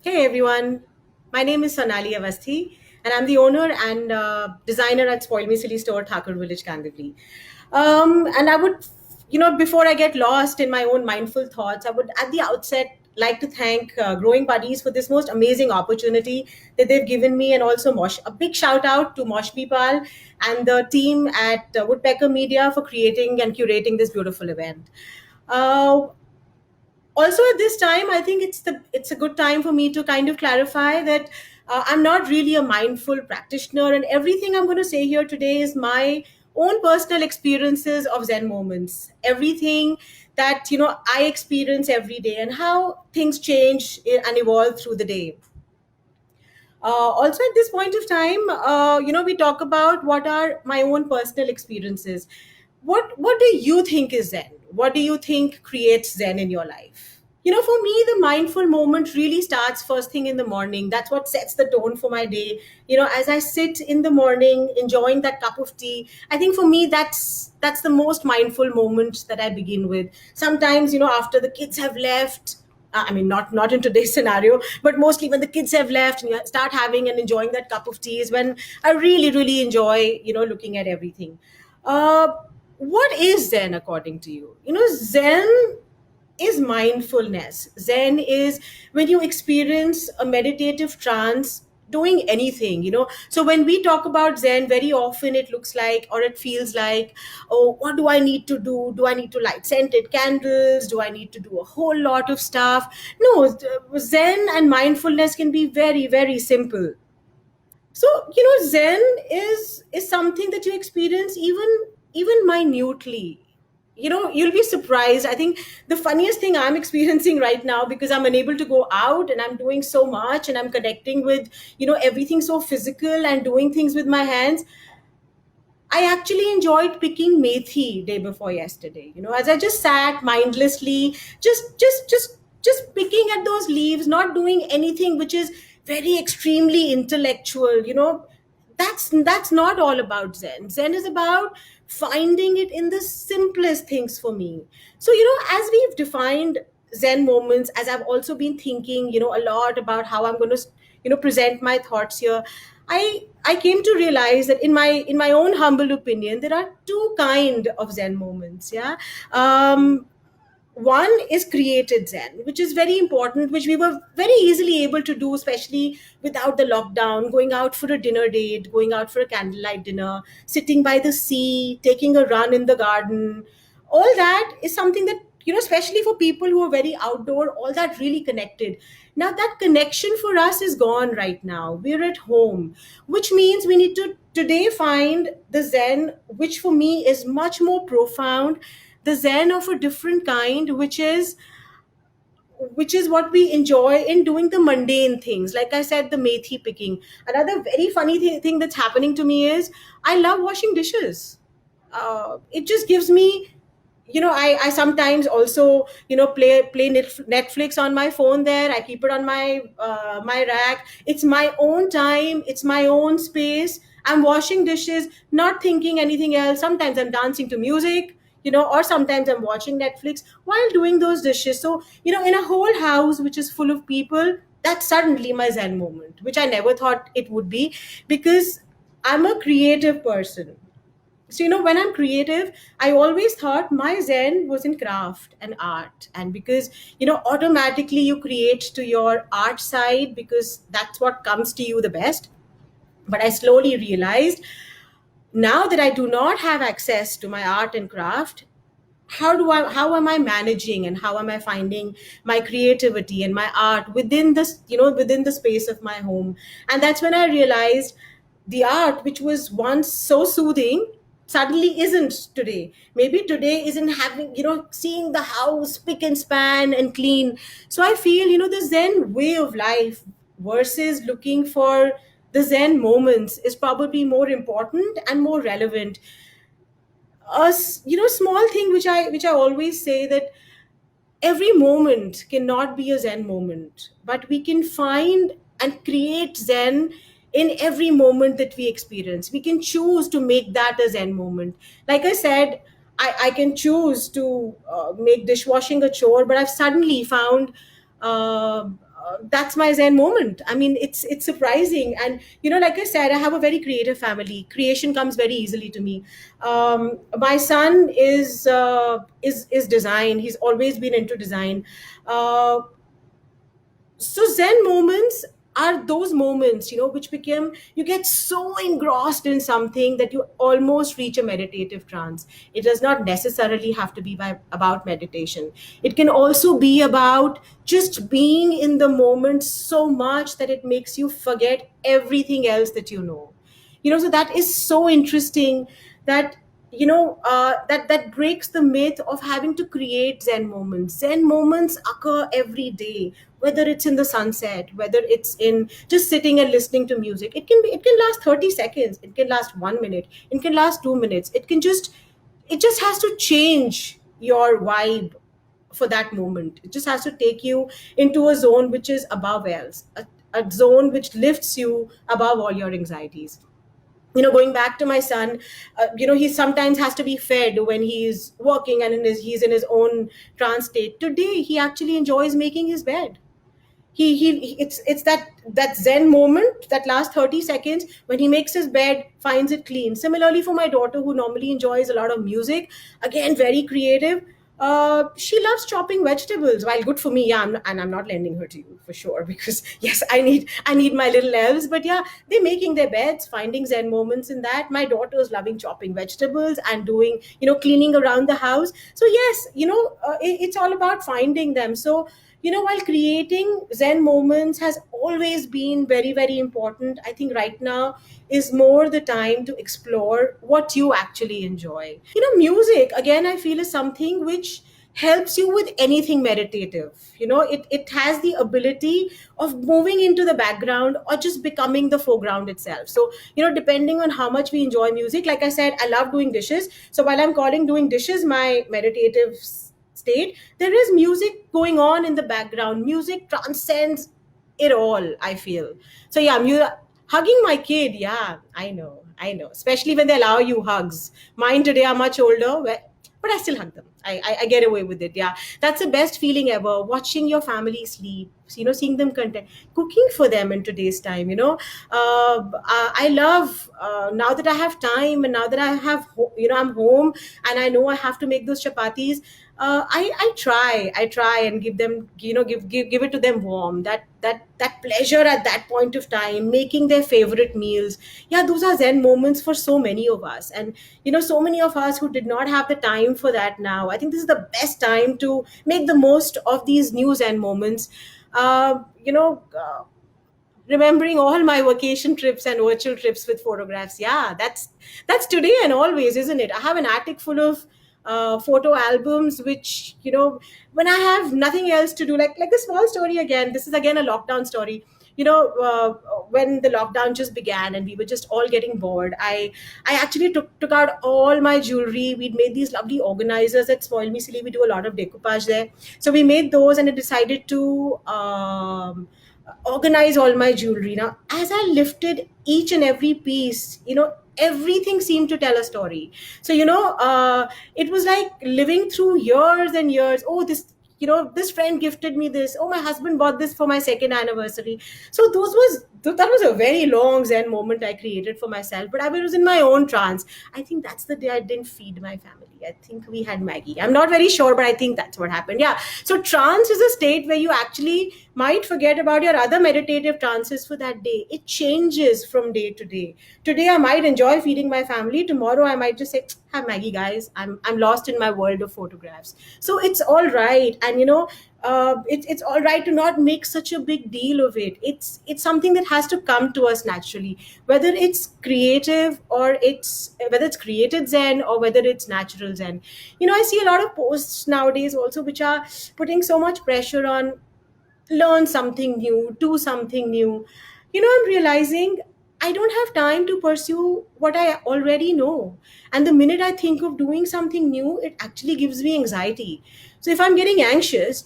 Hey everyone, my name is Sonali Avasthi, and I'm the owner and designer at Spoil Me Silly Store, Thakur Village, Kandivali. And I would, before I get lost in my own mindful thoughts, I would at the outset like to thank Growing Buddies for this most amazing opportunity that they've given me, and also Mosh. A big shout out to Mosh Pipal and the team at Woodpecker Media for creating and curating this beautiful event. Uh, Also at this time, I think it's a good time for me to kind of clarify that I'm not really a mindful practitioner, and everything I'm going to say here today is my own personal experiences of Zen moments, everything that I experience every day, and how things change and evolve through the day. Also at this point of time, we talk about what are my own personal experiences. What do you think is Zen? What do you think creates Zen in your life? For me, the mindful moment really starts first thing in the morning. That's what sets the tone for my day. As I sit in the morning enjoying that cup of tea, I think for me that's the most mindful moment that I begin with. Sometimes, after the kids have left, I mean, not in today's scenario, but mostly when the kids have left and you start having and enjoying that cup of tea is when I really, really enjoy, looking at everything. Uh, what is Zen according to you? Zen is mindfulness. Zen is when you experience a meditative trance doing anything, So when we talk about Zen, very often it looks like or it feels like, oh, what do I need to do? Do I need to light scented candles? Do I need to do a whole lot of stuff? No, Zen and mindfulness can be very, very simple. So Zen is something that you experience even minutely. You'll be surprised. I think the funniest thing I'm experiencing right now, because I'm unable to go out and I'm doing so much and I'm connecting with everything so physical and doing things with my hands. I actually enjoyed picking methi day before yesterday. As I just sat mindlessly, just picking at those leaves, not doing anything which is very extremely intellectual. That's not all about Zen. Zen is about finding it in the simplest things for me. So, as we've defined Zen moments, as I've also been thinking, a lot about how I'm going to, present my thoughts here. I came to realize that in my own humble opinion, there are two kind of Zen moments. Yeah. One is created Zen, which is very important, which we were very easily able to do, especially without the lockdown, going out for a dinner date, going out for a candlelight dinner, sitting by the sea, taking a run in the garden. All that is something that, especially for people who are very outdoor, all that really connected. Now, that connection for us is gone right now. We're at home, which means we need to today find the Zen, which for me is much more profound, the Zen of a different kind, which is what we enjoy in doing the mundane things. Like I said, the methi picking. Another very funny thing that's happening to me is I love washing dishes. It just gives me, I sometimes also, play Netflix on my phone there. I keep it on my rack. It's my own time. It's my own space. I'm washing dishes, not thinking anything else. Sometimes I'm dancing to music, or sometimes I'm watching Netflix while doing those dishes. So, in a whole house which is full of people, that's suddenly my Zen moment, which I never thought it would be, because I'm a creative person. So, when I'm creative, I always thought my Zen was in craft and art. And because, automatically you create to your art side because that's what comes to you the best. But I slowly realized, now that I do not have access to my art and craft, how am I managing and how am I finding my creativity and my art within this, within the space of my home? And that's when I realized the art which was once so soothing suddenly isn't today. Maybe today isn't having, seeing the house spick and span and clean. So I feel, the Zen way of life versus looking for the Zen moments is probably more important and more relevant. Small thing which I always say, that every moment cannot be a Zen moment, but we can find and create Zen in every moment that we experience. We can choose to make that a Zen moment. Like I said, I can choose to make dishwashing a chore, but I've suddenly found that's my zen moment. I mean, it's surprising. And like I said, I have a very creative family. Creation comes very easily to me. My son is design. He's always been into design. So zen moments are those moments, which become, you get so engrossed in something that you almost reach a meditative trance. It does not necessarily have to be about meditation. It can also be about just being in the moment so much that it makes you forget everything else that you know. So that is so interesting, that that breaks the myth of having to create zen moments. Zen moments occur every day, whether it's in the sunset, whether it's in just sitting and listening to music. It can last 30 seconds, it can last 1 minute, it can last 2 minutes. It just has to change your vibe for that moment. It just has to take you into a zone which is above else, a zone which lifts you above all your anxieties. Going back to my son, he sometimes has to be fed when he's working and he's in his own trance state. Today he actually enjoys making his bed. It's that zen moment, that last 30 seconds when he makes his bed, finds it clean. Similarly, for my daughter, who normally enjoys a lot of music, again very creative, she loves chopping vegetables. While good for me, yeah, and I'm not lending her to you for sure, because yes, I need my little elves. But yeah, they're making their beds, finding zen moments in that. My daughter's loving chopping vegetables and doing, cleaning around the house. So yes, it's all about finding them. So while creating zen moments has always been very, very important, I think right now is more the time to explore what you actually enjoy. Music, again, I feel, is something which helps you with anything meditative. It has the ability of moving into the background or just becoming the foreground itself. So depending on how much we enjoy music, like I said, I love doing dishes. So while I'm calling doing dishes my meditative state, there is music going on in the background. Music transcends it all, I feel. So yeah, hugging my kid, yeah, I know, especially when they allow you hugs. Mine today are much older, but I still hug them. I get away with it. Yeah, that's the best feeling ever. Watching your family sleep, seeing them content, cooking for them in today's time. I love, now that I have time, and now that I'm home, and I know I have to make those chapatis. I try and give them, give it to them warm. That pleasure at that point of time, making their favorite meals. Yeah, those are zen moments for so many of us. And so many of us who did not have the time for that, now I think this is the best time to make the most of these new zen moments. uh, you know uh, Remembering all my vacation trips and virtual trips with photographs. Yeah, that's today and always, isn't it? I have an attic full of photo albums, which, when I have nothing else to do, like a small story again. This is again a lockdown story. When the lockdown just began and we were just all getting bored, I actually took out all my jewelry. We'd made these lovely organizers at Spoil Me Silly. We do a lot of decoupage there. So we made those, and I decided to organize all my jewelry. Now, as I lifted each and every piece, everything seemed to tell a story. So it was like living through years and years. Oh, this friend gifted me this. Oh, my husband bought this for my second anniversary. So that was a very long zen moment I created for myself, but I was in my own trance. I think that's the day I didn't feed my family. I think we had Maggie. I'm not very sure, but I think that's what happened. Yeah. So trance is a state where you actually might forget about your other meditative trances for that day. It changes from day to day. Today I might enjoy feeding my family. Tomorrow I might just say, have Maggie, guys. I'm lost in my world of photographs. So it's all right. And it's all right to not make such a big deal of it. It's something that has to come to us naturally, whether it's creative, or whether it's created zen, or whether it's natural zen. I see a lot of posts nowadays also which are putting so much pressure on learn something new, do something new. I'm realizing I don't have time to pursue what I already know. And the minute I think of doing something new, it actually gives me anxiety. So if I'm getting anxious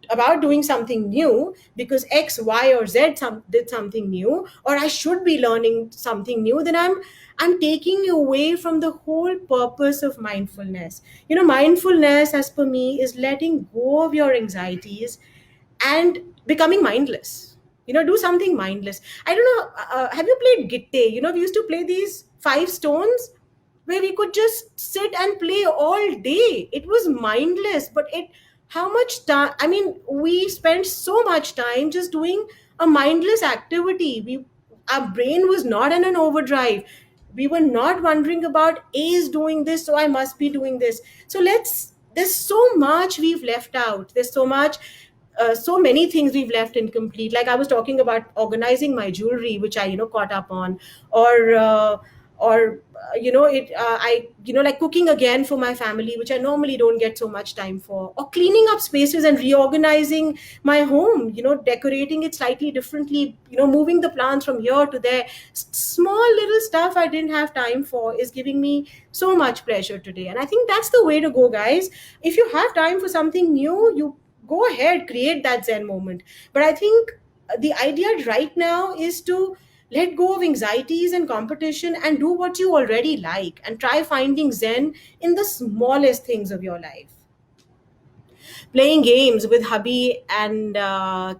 about doing something new because X, Y, or Z did something new, or I should be learning something new, then I'm taking away from the whole purpose of mindfulness. Mindfulness, as per me, is letting go of your anxieties and becoming mindless. Do something mindless. I don't know, have you played gitte? We used to play these five stones where we could just sit and play all day. It was mindless, but it how much time, I mean, we spent so much time just doing a mindless activity. Our brain was not in an overdrive. We were not wondering about A is doing this, so I must be doing this. So there's so much we've left out. There's so much, so many things we've left incomplete. Like I was talking about organizing my jewelry, which I caught up on, or it I like cooking again for my family, which I normally don't get so much time for, or cleaning up spaces and reorganizing my home, decorating it slightly differently, moving the plants from here to there. Small little stuff I didn't have time for is giving me so much pleasure today. And I think that's the way to go, guys. If you have time for something new, you go ahead, create that zen moment. But I think the idea right now is to let go of anxieties and competition and do what you already like, and try finding zen in the smallest things of your life. Playing games with hubby and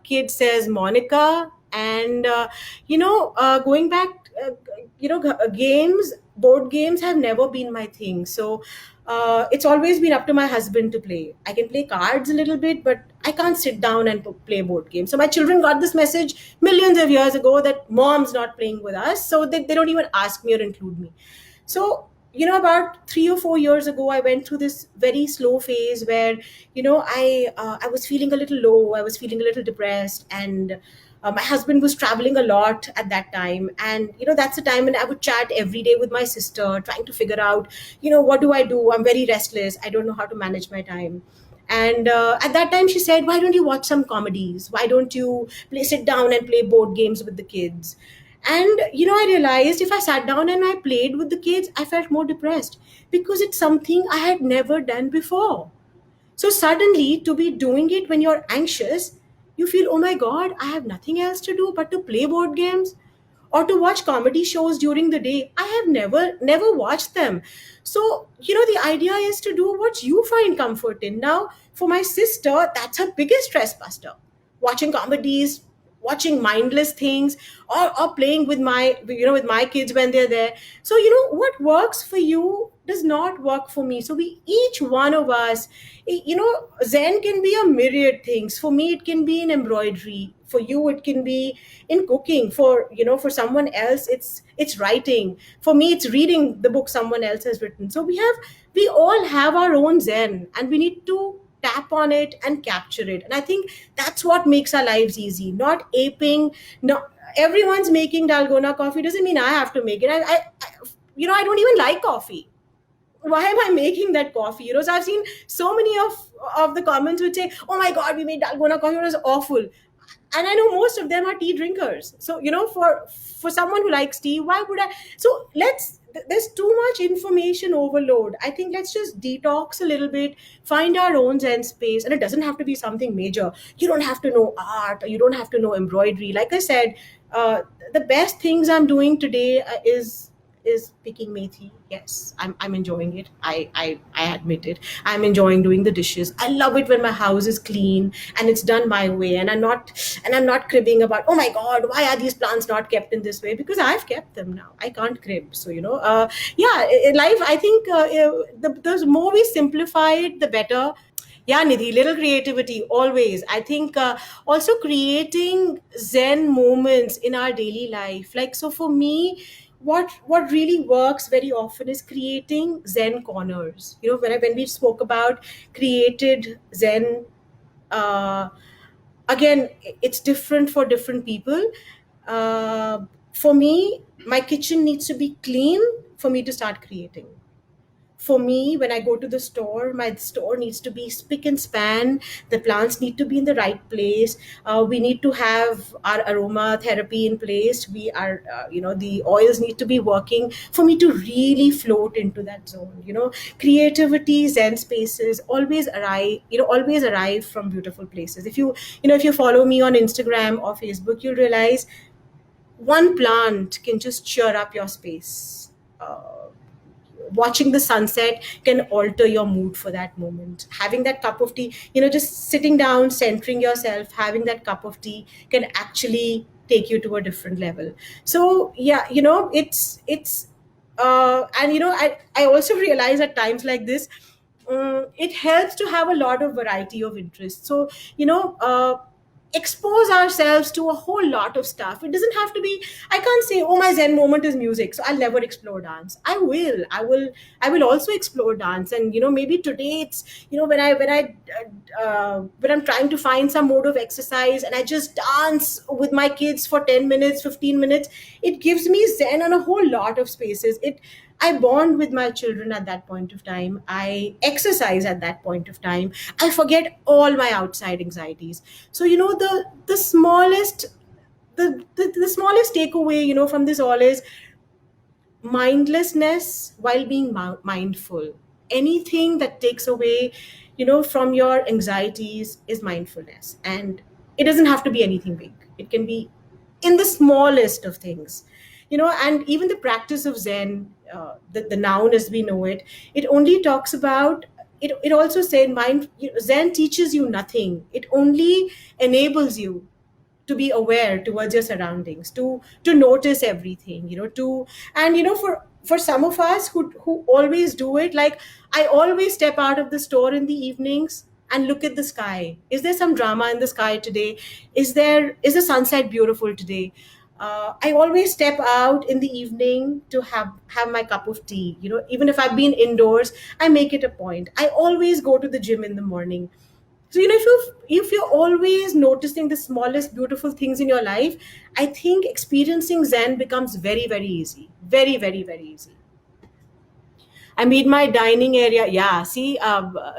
kid, says Monica. And going back, games, board games have never been my thing. So it's always been up to my husband to play. I can play cards a little bit, but I can't sit down and play board games. So my children got this message millions of years ago that mom's not playing with us, so they don't even ask me or include me. So, about 3 or 4 years ago, I went through this very slow phase where, I was feeling a little low. I was feeling a little depressed, and my husband was traveling a lot at that time. And that's the time when I would chat every day with my sister, trying to figure out, what do I do? I'm very restless. I don't know how to manage my time. And at that time, she said, "Why don't you watch some comedies? Why don't you sit down and play board games with the kids?" And I realized if I sat down and I played with the kids, I felt more depressed because it's something I had never done before. So suddenly, to be doing it when you're anxious, you feel, oh my God, I have nothing else to do but to play board games or to watch comedy shows during the day. I have never watched them. So, the idea is to do what you find comfort in. Now, for my sister, that's her biggest stress buster. Watching comedies, watching mindless things, or playing with my kids when they're there. So what works for you does not work for me. So we, each one of us, zen can be a myriad things. For me, it can be in embroidery. For you, it can be in cooking. For someone else, it's writing. For me, it's reading the book someone else has written. So we all have our own zen, and we need to tap on it and capture it. And I think that's what makes our lives easy. Not aping. No, everyone's making dalgona coffee doesn't mean I have to make it. I don't even like coffee. Why am I making that coffee? So I've seen so many of the comments which say, "Oh my God, we made dalgona coffee. It was awful." And I know most of them are tea drinkers. So for someone who likes tea, why would I? So there's too much information overload. I think let's just detox a little bit, find our own zen space. And it doesn't have to be something major. You don't have to know art, or you don't have to know embroidery. Like I said, uh, the best things I'm doing today is picking methi. Yes, I'm enjoying it. I admit it. I'm enjoying doing the dishes. I love it when my house is clean and it's done my way, and I'm not cribbing about, oh my God, why are these plants not kept in this way? Because I've kept them now. I can't crib. So yeah, life. I think the more we simplify it, the better. Yeah, Nidhi, little creativity always. I think also creating Zen moments in our daily life. Like, so for me, what really works very often is creating Zen corners. When we spoke about created Zen, uh, again, it's different for different people. For me, my kitchen needs to be clean for me to start creating. For me, when I go to the store, my store needs to be spick and span. The plants need to be in the right place. We need to have our aromatherapy in place. We are the oils need to be working for me to really float into that zone. Creativity, zen spaces always arrive from beautiful places. If you follow me on Instagram or Facebook, you'll realize one plant can just cheer up your space. watching the sunset can alter your mood for that moment. Having that cup of tea, just sitting down, centering yourself, having that cup of tea can actually take you to a different level. So yeah, and I also realize at times like this, it helps to have a lot of variety of interests. So expose ourselves to a whole lot of stuff. It doesn't have to be, I can't say, oh, my zen moment is music, so I'll never explore dance. I will also explore dance. And maybe today it's, when I'm trying to find some mode of exercise, and I just dance with my kids for 10 minutes, 15 minutes, it gives me zen on a whole lot of spaces. I bond with my children at that point of time. I exercise at that point of time. I forget all my outside anxieties. So the smallest the smallest takeaway from this all is mindlessness while being mindful. Anything that takes away from your anxieties is mindfulness. And it doesn't have to be anything big. It can be in the smallest of things. And even the practice of zen, the noun as we know it, it only talks about it also said zen teaches you nothing. It only enables you to be aware towards your surroundings, to notice everything, to and for some of us who always do it, like I always step out of the store in the evenings and look at the sky. Is there some drama in the sky today? Is the sunset beautiful today? I always step out in the evening to have my cup of tea. Even if I've been indoors, I make it a point. I always go to the gym in the morning. So if you're always noticing the smallest beautiful things in your life, I think experiencing zen becomes very, very easy. Very, very, very easy. I mean, my dining area, yeah, see,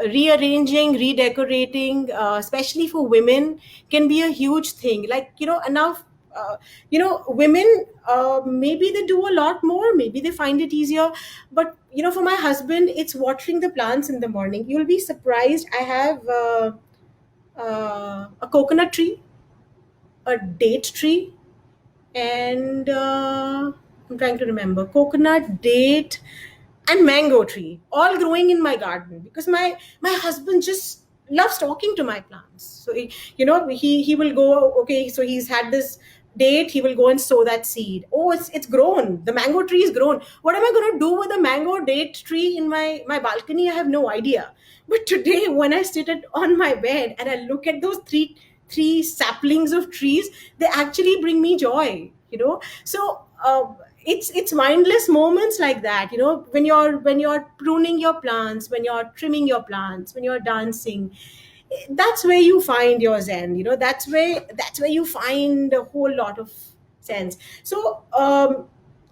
rearranging, redecorating, especially for women, can be a huge thing. Like, enough, women, maybe they do a lot more, maybe they find it easier. But, for my husband, it's watering the plants in the morning. You'll be surprised. I have a coconut tree, a date tree, and I'm trying to remember, coconut, date, and mango tree, all growing in my garden, because my husband just loves talking to my plants. So he will go, okay, so he's had this date, he will go and sow that seed. Oh, it's grown, the mango tree is grown. What am I going to do with a mango date tree in my balcony? I have no idea. But today, when I sit on my bed and I look at those three saplings of trees, they actually bring me joy. So it's mindless moments like that. When you're pruning your plants, when you're trimming your plants, when you're dancing, that's where you find your zen. That's where you find a whole lot of sense. So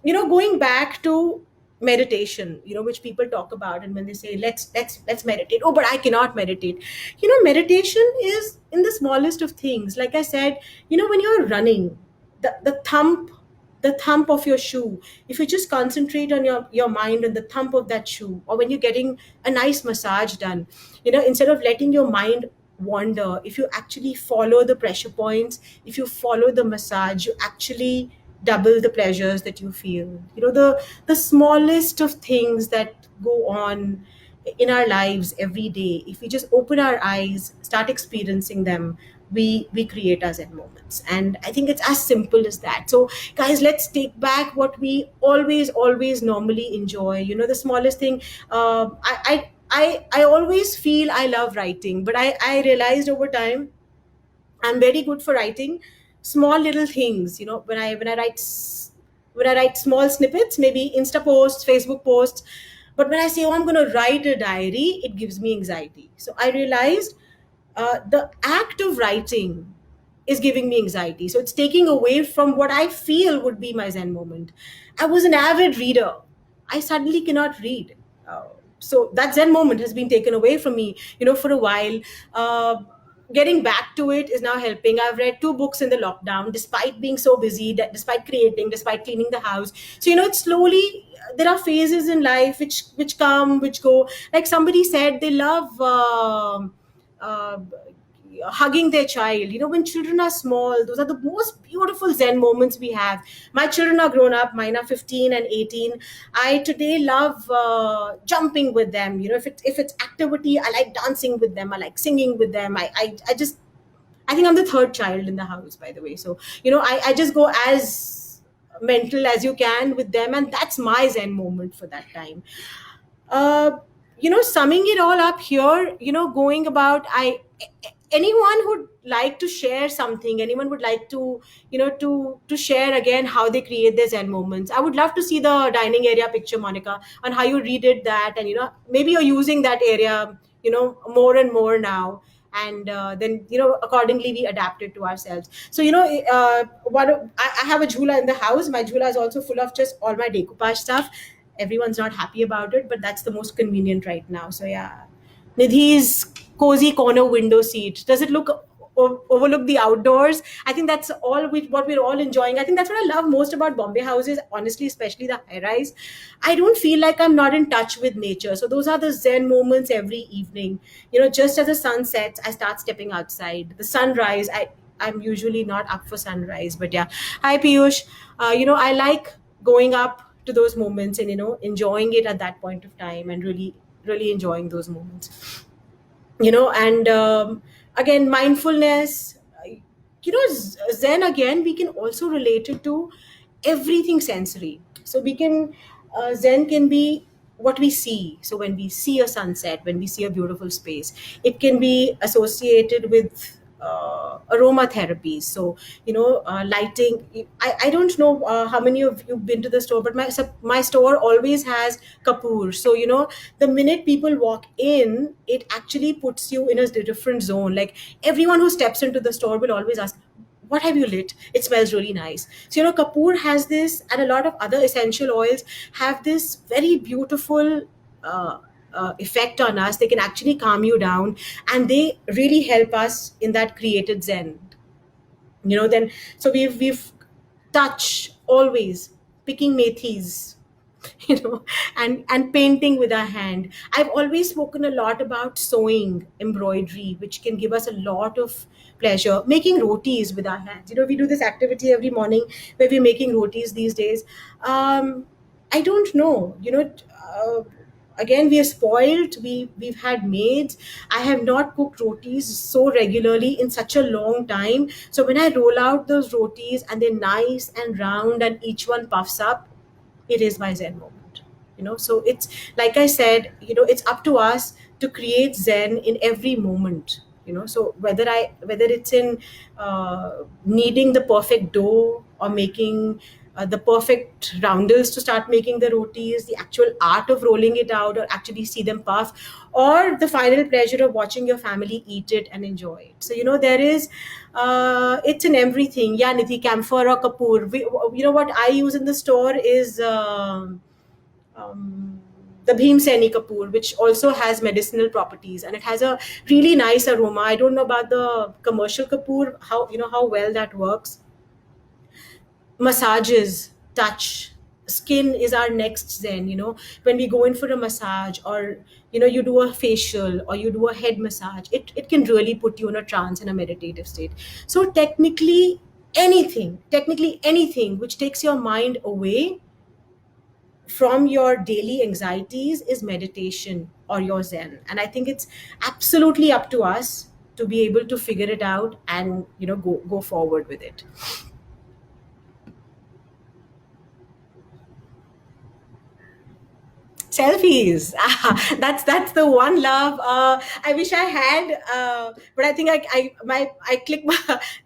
going back to meditation, which people talk about, and when they say let's meditate, oh, but I cannot meditate. Meditation is in the smallest of things. Like I said, when you're running, the thump of your shoe, if you just concentrate on your mind and the thump of that shoe, or when you're getting a nice massage done, instead of letting your mind wander, if you actually follow the pressure points, if you follow the massage, you actually double the pleasures that you feel. The smallest of things that go on in our lives every day, if we just open our eyes, start experiencing them, we create our zen moments. And I think it's as simple as that. So guys, let's take back what we always normally enjoy. The smallest thing. I always feel I love writing, but I realized over time I'm very good for writing small little things. When I write small snippets, maybe Insta posts, Facebook posts. But when I say, oh, I'm going to write a diary, it gives me anxiety. So I realized the act of writing is giving me anxiety. So it's taking away from what I feel would be my zen moment. I was an avid reader. I suddenly cannot read. So that zen moment has been taken away from me, for a while. Getting back to it is now helping. I've read 2 books in the lockdown, despite being so busy, despite creating, despite cleaning the house. So it's slowly, there are phases in life which come, which go. Like somebody said, they love. Uh, hugging their child. When children are small, those are the most beautiful zen moments we have. My children are grown up, mine are 15 and 18. I today love jumping with them. If it's activity, I like dancing with them, I like singing with them. I think I'm the third child in the house, by the way. So, I just go as mental as you can with them, and that's my zen moment for that time. uh, Summing it all up here, going about, anyone would like to share something, anyone would like to, to share again how they create their zen moments. I would love to see the dining area picture, Monica, on how you redid that, and maybe you're using that area, more and more now. And then, accordingly we adapt it to ourselves. So, I have a jhula in the house. My jhula is also full of just all my decoupage stuff. Everyone's not happy about it, but that's the most convenient right now. So yeah, Nidhi's cozy corner window seat. Does it overlook the outdoors? I think that's what we're all enjoying. I think that's what I love most about Bombay houses, honestly, especially the high rise. I don't feel like I'm not in touch with nature. So those are the zen moments every evening. Just as the sun sets, I start stepping outside. The sunrise, I'm usually not up for sunrise, but yeah. Hi Piyush. I like going up to those moments and enjoying it at that point of time, and really really enjoying those moments. And again, mindfulness, zen, again, we can also relate it to everything sensory. So we can, zen can be what we see. So when we see a sunset, when we see a beautiful space, it can be associated with aromatherapy. So lighting. I don't know how many of you've been to the store, but my store always has kapoor. So the minute people walk in, it actually puts you in a different zone. Like, everyone who steps into the store will always ask, what have you lit? It smells really nice. So kapoor has this, and a lot of other essential oils have this very beautiful uh, effect on us. They can actually calm you down, and they really help us in that created zen. Then, so we've touch, always picking methis, and painting with our hand. I've always spoken a lot about sewing, embroidery, which can give us a lot of pleasure. Making rotis with our hands. We do this activity every morning where we're making rotis these days. I don't know, again, we are spoiled. We've had maids. I have not cooked rotis so regularly in such a long time. So when I roll out those rotis and they're nice and round and each one puffs up, it is my zen moment. So it's, like I said, it's up to us to create zen in every moment. So whether it's in kneading the perfect dough, or making the perfect roundels to start making the rotis, the actual art of rolling it out or actually see them puff, or the final pleasure of watching your family eat it and enjoy it. So there is, it's in everything. Yeah, Nidhi, camphor or kapoor. What I use in the store is the Bhimseni kapoor, which also has medicinal properties, and it has a really nice aroma. I don't know about the commercial kapoor, how well that works. Massages, touch, skin is our next zen. When we go in for a massage, or you do a facial or you do a head massage, it can really put you in a trance, in a meditative state. So technically anything which takes your mind away from your daily anxieties is meditation or your zen. And I think it's absolutely up to us to be able to figure it out and go forward with it. Selfies. That's the one love. I wish I had, but I think I click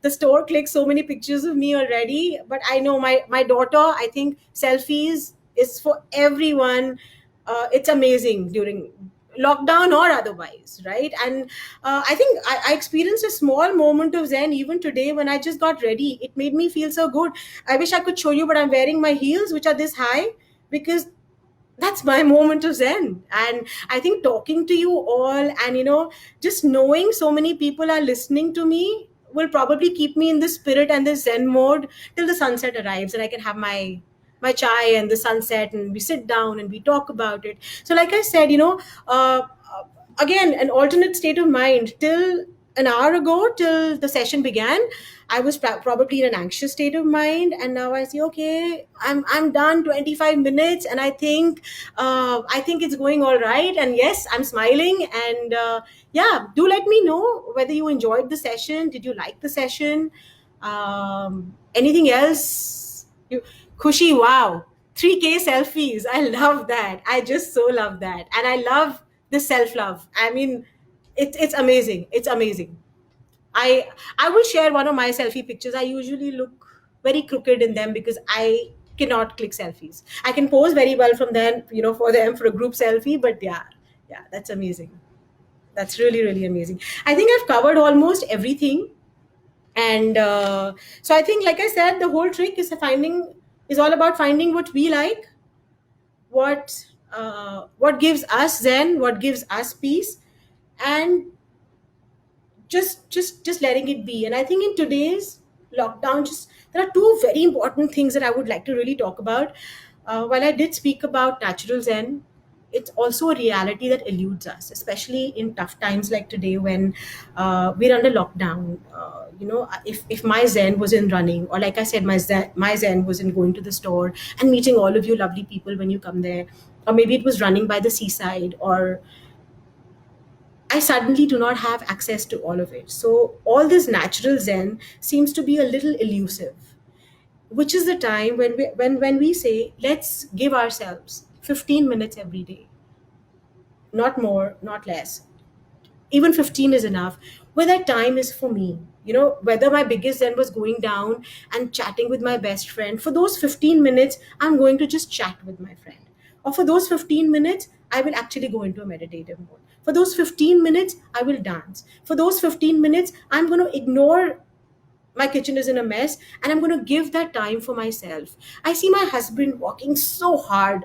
the store clicks so many pictures of me already. But I know my daughter, I think selfies is for everyone. It's amazing during lockdown or otherwise, right? And I think I experienced a small moment of zen even today when I just got ready. It made me feel so good. I wish I could show you, but I'm wearing my heels, which are this high, because that's my moment of zen. And I think talking to you all, and just knowing so many people are listening to me, will probably keep me in the spirit and the zen mode till the sunset arrives, and I can have my chai and the sunset, and we sit down and we talk about it. So like I said, again, an alternate state of mind till an hour ago till the session began, I was probably in an anxious state of mind, and now I say, okay, I'm done. 25 minutes, and I think it's going all right. And yes, I'm smiling. And yeah, do let me know whether you enjoyed the session. Did you like the session? Anything else? Khushi, wow, 3K selfies. I love that. I just so love that, and I love the self love. I mean, it's amazing. It's amazing. I I will share one of my selfie pictures. I usually look very crooked in them because I cannot click selfies. I can pose very well from them, for them for a group selfie. But yeah, yeah, that's amazing. That's really really amazing. I think I've covered almost everything, and so I think, like I said, the whole trick is all about finding what we like, what gives us zen, what gives us peace, and just letting it be. And I think in today's lockdown, just there are two very important things that I would like to really talk about. While I did speak about natural zen, it's also a reality that eludes us, especially in tough times like today when we're under lockdown. If my zen was in running, or like I said, my zen was in going to the store and meeting all of you lovely people when you come there, or maybe it was running by the seaside, or I suddenly do not have access to all of it. So all this natural zen seems to be a little elusive, which is the time when we say, let's give ourselves 15 minutes every day, not more, not less. Even 15 is enough, where that time is for me. Whether my biggest zen was going down and chatting with my best friend, for those 15 minutes I'm going to just chat with my friend, or for those 15 minutes I will actually go into a meditative mode. For those 15 minutes I will dance. For those 15 minutes I'm going to ignore my kitchen is in a mess, and I'm going to give that time for myself. I see my husband working so hard,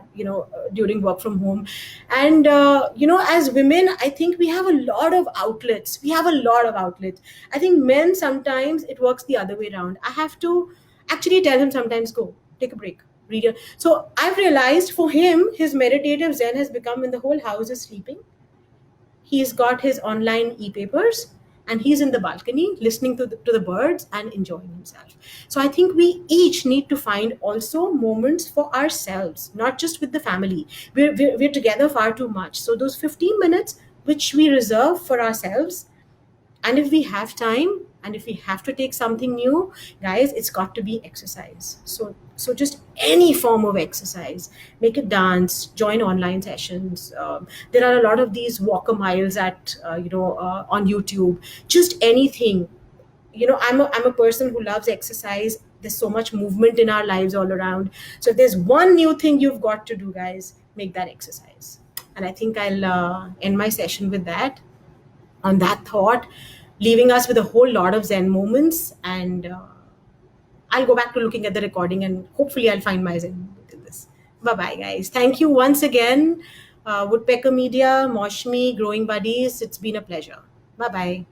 during work from home. And as women, I think we have a lot of outlets. I think men, sometimes it works the other way around. I have to actually tell him sometimes, go take a break, read so I've realized for him, his meditative zen has become, when the whole house is sleeping, he's got his online e-papers, and he's in the balcony listening to the birds and enjoying himself. So I think we each need to find also moments for ourselves, not just with the family. We're together far too much. So those 15 minutes which we reserve for ourselves, and if we have time, and if we have to take something new, guys, it's got to be exercise. So just any form of exercise, make it dance, join online sessions. There are a lot of these walker miles at on YouTube. Just anything. I'm a person who loves exercise. There's so much movement in our lives all around. So if there's one new thing you've got to do, guys, make that exercise. And I think I'll end my session with that, on that thought, leaving us with a whole lot of zen moments. And I'll go back to looking at the recording, and hopefully I'll find my zen moment in this. Bye bye, guys. Thank you once again, Woodpecker Media, Moshmi, Growing Buddies. It's been a pleasure. Bye bye.